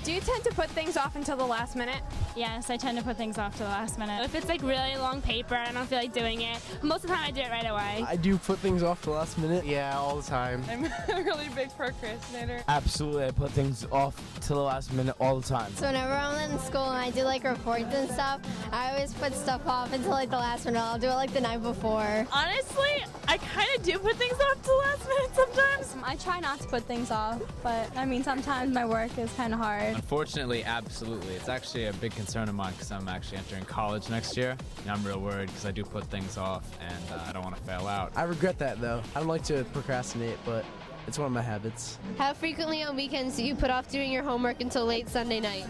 Do you tend to put things off until the last minute? Yes, I tend to put things off to the last minute. If it's like really long paper, I don't feel like doing it. Most of the time I do it right away. I do put things off to the last minute. Yeah, all the time. I'm a really big procrastinator. Absolutely, I put things off to the last minute all the time. So whenever I'm in school and I do like reports and stuff, I always put stuff off until like the last minute. I'll do it like the night before. Honestly, I kind of do put things off to the last minute sometimes. I try not to put things off, but I mean, sometimes my work is kind of hard. Unfortunately, absolutely. It's actually a big concern of mine because I'm actually entering college next year. And I'm real worried because I do put things off and I don't want to fail out. I regret that though. I don't like to procrastinate, but it's one of my habits. How frequently on weekends do you put off doing your homework until late Sunday night?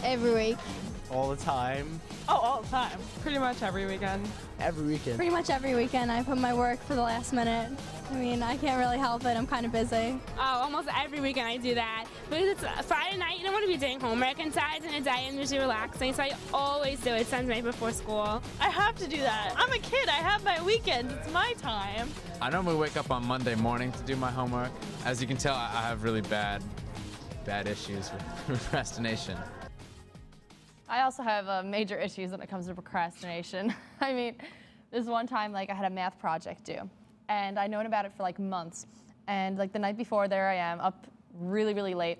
Every week. All the time. Oh, all the time. Pretty much every weekend. Every weekend. Pretty much every weekend I put my work for the last minute. I mean, I can't really help it. I'm kind of busy. Oh, almost every weekend I do that. Because it's Friday night, you don't want to be doing homework, and Saturday in the day I'm usually relaxing, so I always do it Sunday night before school. I have to do that. I'm a kid. I have my weekends. It's my time. I normally wake up on Monday morning to do my homework. As you can tell, I have really bad issues with procrastination. I also have major issues when it comes to procrastination. I mean, this one time, like, I had a math project due, and I'd known about it for like months. And like the night before, there I am, up really, really late,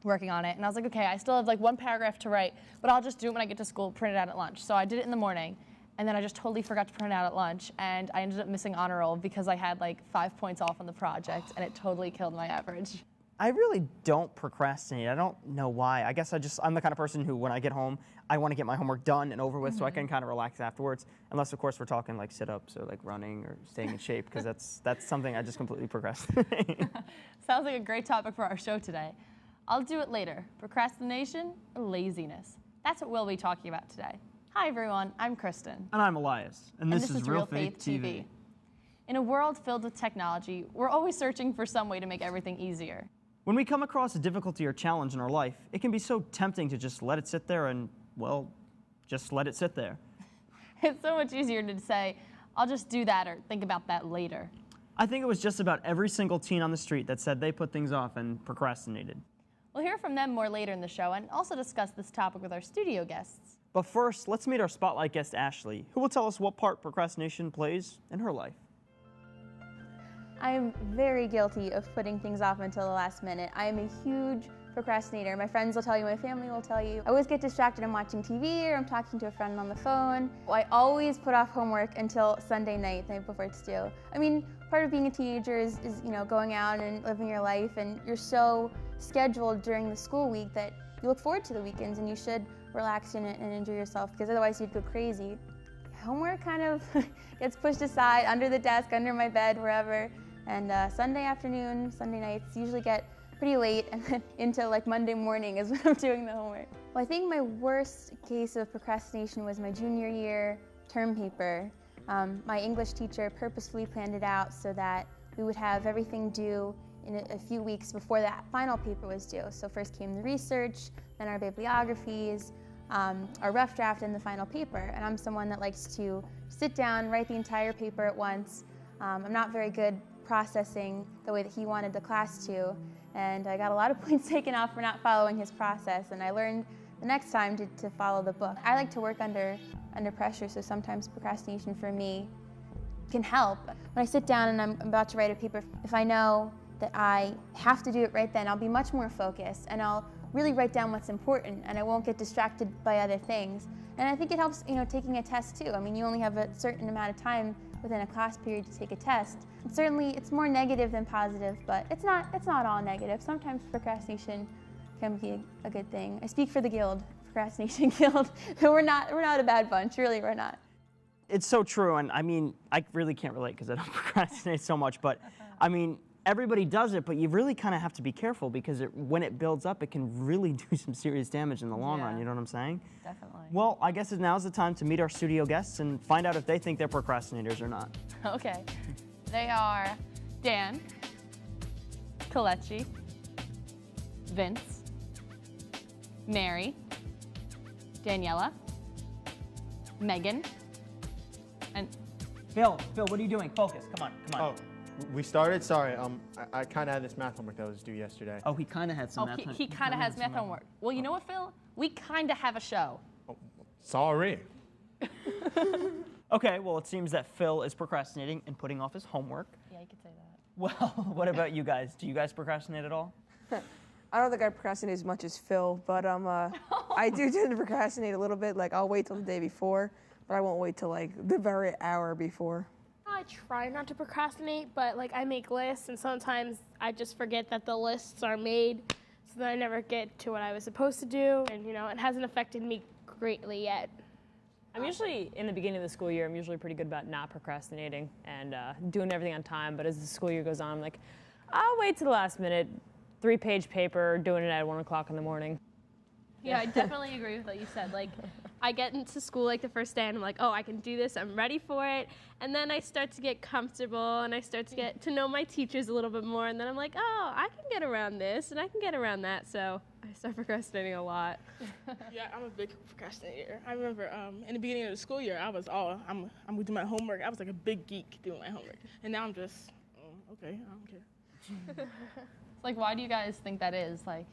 working on it. And I was like, okay, I still have like one paragraph to write, but I'll just do it when I get to school, print it out at lunch. So I did it in the morning, and then I just totally forgot to print it out at lunch, and I ended up missing honor roll because I had like 5 points off on the project, and it totally killed my average. I really don't procrastinate. I don't know why. I guess I'm the kind of person who, when I get home, I want to get my homework done and over with so I can kind of relax afterwards. Unless, of course, we're talking like sit-ups or like running or staying in shape, because that's something I just completely procrastinate. Sounds like a great topic for our show today. I'll do it later. Procrastination or laziness? That's what we'll be talking about today. Hi, everyone. I'm Kristen. And I'm Elias. And this is RealfaithTV. In a world filled with technology, we're always searching for some way to make everything easier. When we come across a difficulty or challenge in our life, it can be so tempting to just let it sit there and, well, just let it sit there. It's so much easier to say, I'll just do that or think about that later. I think it was just about every single teen on the street that said they put things off and procrastinated. We'll hear from them more later in the show and also discuss this topic with our studio guests. But first, let's meet our spotlight guest, Ashley, who will tell us what part procrastination plays in her life. I am very guilty of putting things off until the last minute. I am a huge procrastinator. My friends will tell you, my family will tell you. I always get distracted. I'm watching TV or I'm talking to a friend on the phone. I always put off homework until Sunday night, the night before it's due. I mean, part of being a teenager is going out and living your life, and you're so scheduled during the school week that you look forward to the weekends, and you should relax in it and enjoy yourself, because otherwise you'd go crazy. Homework kind of gets pushed aside under the desk, under my bed, wherever. And Sunday afternoon, Sunday nights usually get pretty late, and then into like Monday morning is when I'm doing the homework. Well, I think my worst case of procrastination was my junior year term paper. My English teacher purposefully planned it out so that we would have everything due in a few weeks before that final paper was due. So first came the research, then our bibliographies, our rough draft, and the final paper. And I'm someone that likes to sit down, write the entire paper at once. I'm not very good processing the way that he wanted the class to, and I got a lot of points taken off for not following his process, and I learned the next time to follow the book. I like to work under pressure, so sometimes procrastination for me can help. When I sit down and I'm about to write a paper, if I know that I have to do it right then, I'll be much more focused, and I'll really write down what's important, and I won't get distracted by other things. And I think it helps, taking a test too. I mean, you only have a certain amount of time within a class period to take a test. And certainly, it's more negative than positive, but it's not all negative. Sometimes procrastination can be a good thing. I speak for the guild, Procrastination Guild. we're not a bad bunch, really, we're not. It's so true, and I mean, I really can't relate because I don't procrastinate so much, but I mean, everybody does it, but you really kind of have to be careful, because when it builds up, it can really do some serious damage in the long run, you know what I'm saying? Definitely. Well, I guess now's the time to meet our studio guests and find out if they think they're procrastinators or not. Okay. They are Dan, Kalechi, Vince, Mary, Daniela, Megan, and Phil, what are you doing? Focus, come on. Oh, We started? Sorry, I kind of had this math homework that was due yesterday. Oh, he kind of had some math. He kind of has math homework. Well, you know what, Phil? We kind of have a show. Oh, sorry. Okay, well, it seems that Phil is procrastinating and putting off his homework. Yeah, you could say that. Well, what about you guys? Do you guys procrastinate at all? I don't think I procrastinate as much as Phil, but I do tend to procrastinate a little bit. Like, I'll wait till the day before, but I won't wait till like the very hour before. I try not to procrastinate, but like I make lists, and sometimes I just forget that the lists are made, so then I never get to what I was supposed to do, and you know, it hasn't affected me greatly yet. I'm usually, in the beginning of the school year, I'm usually pretty good about not procrastinating and doing everything on time, but as the school year goes on, I'm like, I'll wait to the last minute, 3-page paper, doing it at 1 o'clock in the morning. Yeah, I definitely agree with what you said. Like, I get into school like the first day and I'm like, oh, I can do this, I'm ready for it. And then I start to get comfortable and I start to get to know my teachers a little bit more. And then I'm like, oh, I can get around this and I can get around that. So I start procrastinating a lot. Yeah, I'm a big procrastinator. I remember in the beginning of the school year, I was I'm gonna do my homework. I was like a big geek doing my homework. And now I'm just, okay, I don't care. Like, why do you guys think that is? Like,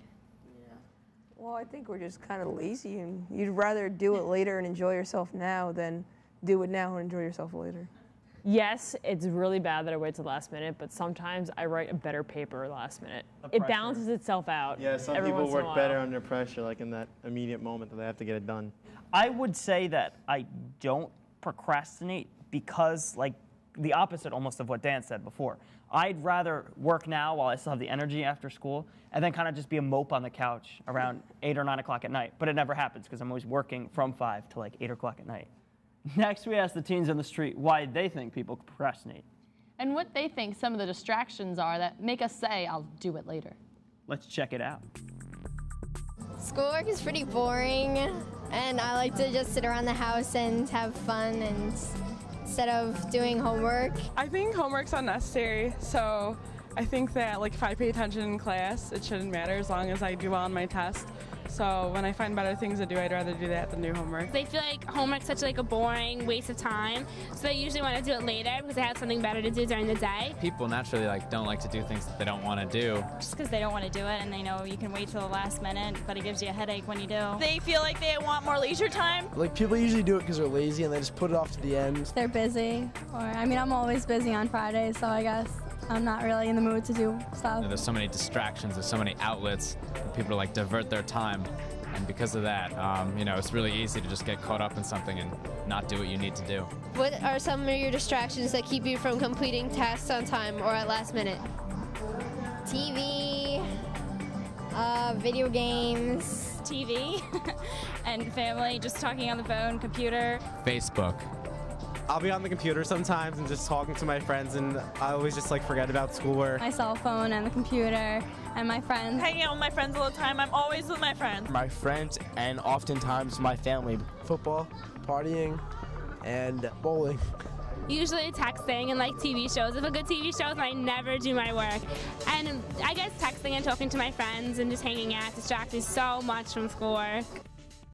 Well, I think we're just kind of lazy, and you'd rather do it later and enjoy yourself now than do it now and enjoy yourself later. Yes, it's really bad that I wait till the last minute, but sometimes I write a better paper last minute. It balances itself out. Yeah, some every people once in a work while. better under pressure, like in that immediate moment that they have to get it done. I would say that I don't procrastinate because, like, the opposite almost of what Dan said before. I'd rather work now while I still have the energy after school and then kind of just be a mope on the couch around 8 or 9 o'clock at night. But it never happens because I'm always working from 5 to like 8 o'clock at night. Next, we asked the teens on the street why they think people procrastinate. and what they think some of the distractions are that make us say, I'll do it later. Let's check it out. Schoolwork is pretty boring, and I like to just sit around the house and have fun and instead of doing homework. I think homework's unnecessary, so I think that like if I pay attention in class, it shouldn't matter as long as I do well on my test. So when I find better things to do, I'd rather do that than do homework. They feel like homework's such like a boring waste of time, so they usually want to do it later because they have something better to do during the day. People naturally don't like to do things that they don't want to do. Just because they don't want to do it and they know you can wait till the last minute, but it gives you a headache when you do. They feel like they want more leisure time. Like people usually do it because they're lazy and they just put it off to the end. They're busy, or I mean, I'm always busy on Fridays, so I guess I'm not really in the mood to do stuff. There's so many distractions, there's so many outlets, and people like divert their time. And because of that, it's really easy to just get caught up in something and not do what you need to do. What are some of your distractions that keep you from completing tasks on time or at last minute? TV, video games. TV and family, just talking on the phone, computer. Facebook. I'll be on the computer sometimes and just talking to my friends, and I always just forget about schoolwork. My cell phone and the computer and my friends. Hanging out with my friends all the time. I'm always with my friends. My friends and oftentimes my family. Football, partying, and bowling. Usually texting and like TV shows. If a good TV show is on, I never do my work. And I guess texting and talking to my friends and just hanging out distracts me so much from schoolwork.